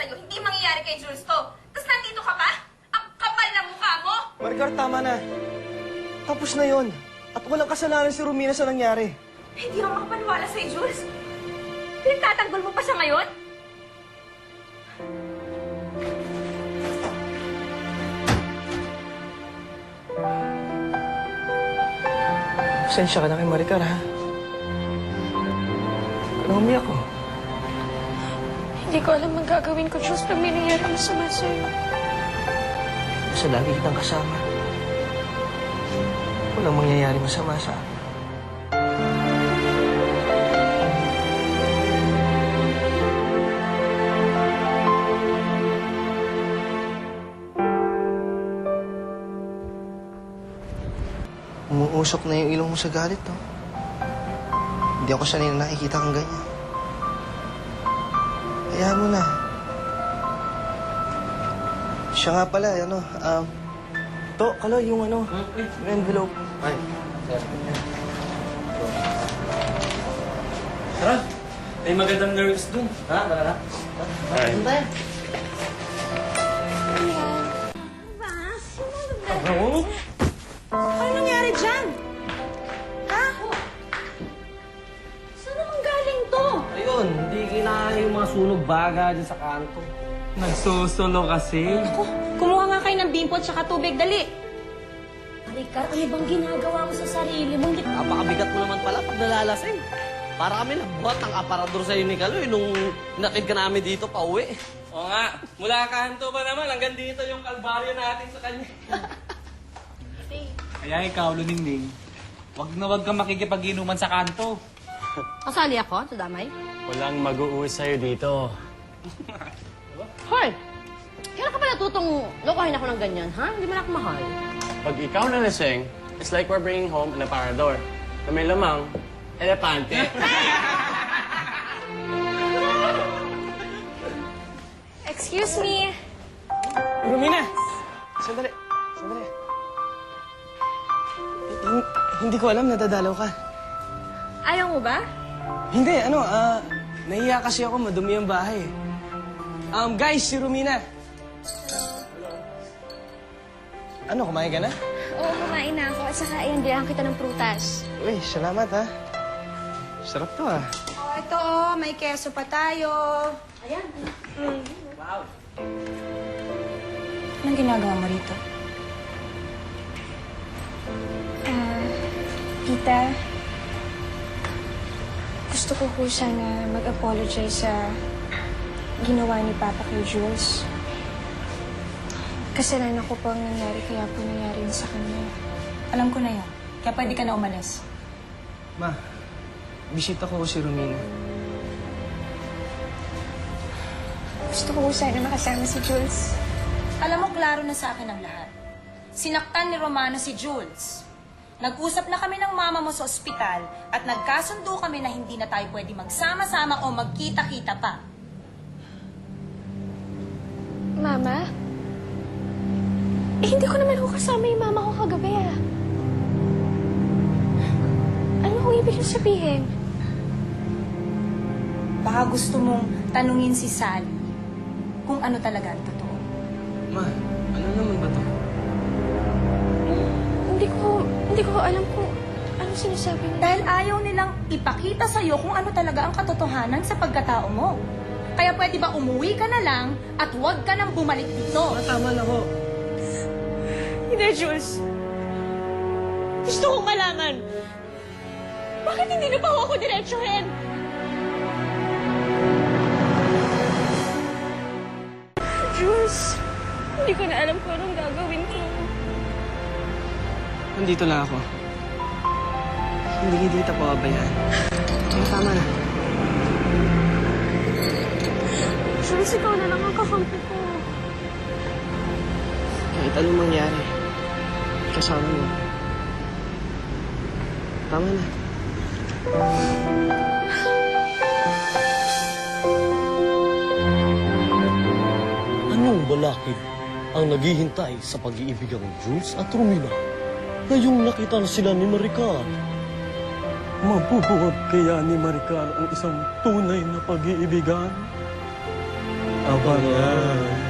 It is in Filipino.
sa'yo, hindi mangyayari kay Jules to. Tapos nandito ka pa? Ang kapal ng mukha mo! Maricar, tama na. Tapos na yon. At walang kasalanan si Romina sa nangyari. Hindi ako makapaniwala sa'yo, Jules. Pinagtatanggol mo pa siya ngayon? Pasensya ka na kay Maricar, ha? Anong umiyak ko? Hindi ko alam ang gagawin ko, Jules, pag may nangyari masama sa'yo. Basta lagi kitang kasama. Walang mangyayari masama sa akin. Umuusok na yung ilong mo sa galit, no? Hindi ako sanay na nakikita kang ganyan. Hayaan mo na. Siya nga pala, ano, To, Kaloy, yung ano, yung envelope. Ay, sir. Tara, may magandang nurse dun. Ha? Tara na. Ay. Ano? Ano nangyari dyan? Ha? Saan naman galing to? Ayun, hindi kinaya yung mga sunog baga dyan sa kanto. Nagsusulo kasi. Kumuha nga kayo ng bimpo at saka tubig, dali. Maricar, ano bang ginagawa mo sa sarili mo? Napakabigat mo naman pala pag nalalasing. Para kami nagbuhat ng aparador sa'yo ni Kaloy nung inatid ka namin dito pa uwi. Oo nga, mula kanto pa naman, hanggang dito yung kalbaryo natin sa kanya. Kaya ikaw, Luningning, wag na wag kang makikipag-inuman sa kanto. Kasali ako sa damay? Walang mag-uwi sa'yo dito. Hoy! Kailan ka pa natutong lokohin ako ng ganyan, ha? Hindi mo na ako mahal. Pag ikaw nalasing, it's like we're bringing home an aparador. Na may lamang, elepante. Excuse me. Romina! Sandali. Sandali. Hindi ko alam, nadadalaw ka. Ayaw mo ba? Hindi, ano, nahiya kasi ako, madumi ang bahay. Guys, si Romina. Ano, kumain ka na? Oo, kumain na ako. At saka, iyandihan kita ng prutas. Uy, salamat, ha. Sarap to, ha. Oh, ito, may keso pa tayo. Ayan. Anong ginagawa mo rito? Tita, gusto ko po sana mag-apologize sa ginawa ni Papa kay Jules. Kasalanan ko po ang nangyari, kaya po nangyari yun sa kanya. Alam ko na yun. Kaya pwede ka na umalis. Ma, bisita ko si Romina. Gusto ko po sana makasama si Jules. Alam mo, klaro na sa akin ang lahat. Sinaktan ni Romano si Jules. Nag-usap na kami ng mama mo sa ospital at nagkasundo kami na hindi na tayo pwede magsama-sama o magkita-kita pa. Mama? Eh, hindi ko naman ako kasama yung mama ko kagabi, ah. Ano kung ibig sabihin? Baka gusto mong tanungin si Sally kung ano talaga ang totoo. Ma, ano naman ba to? Hindi ko alam kung ano sinasabi mo. Dahil ayaw nilang ipakita sa'yo kung ano talaga ang katotohanan sa pagkatao mo. Kaya pwede ba umuwi ka na lang at huwag ka nang bumalik dito? Ma, tama na ko. Hindi, Jules. Gusto kong malaman. Bakit hindi na pa ako diretsuhin? Jules, hindi ko na alam kung anong gagawin ko. Nandito lang ako. Hindi kita pababayaan. Tama na. Jules, ikaw na lang ang kakampi ko. Kahit anong mangyari, kasama mo. Tama na. Anong balakid ang naghihintay sa pag-iibigang Jules at Romina ngayong nakita na sila ni Maricar? Mabubuwag kaya ni Maricar ang isang tunay na pag-iibigan? Abangan.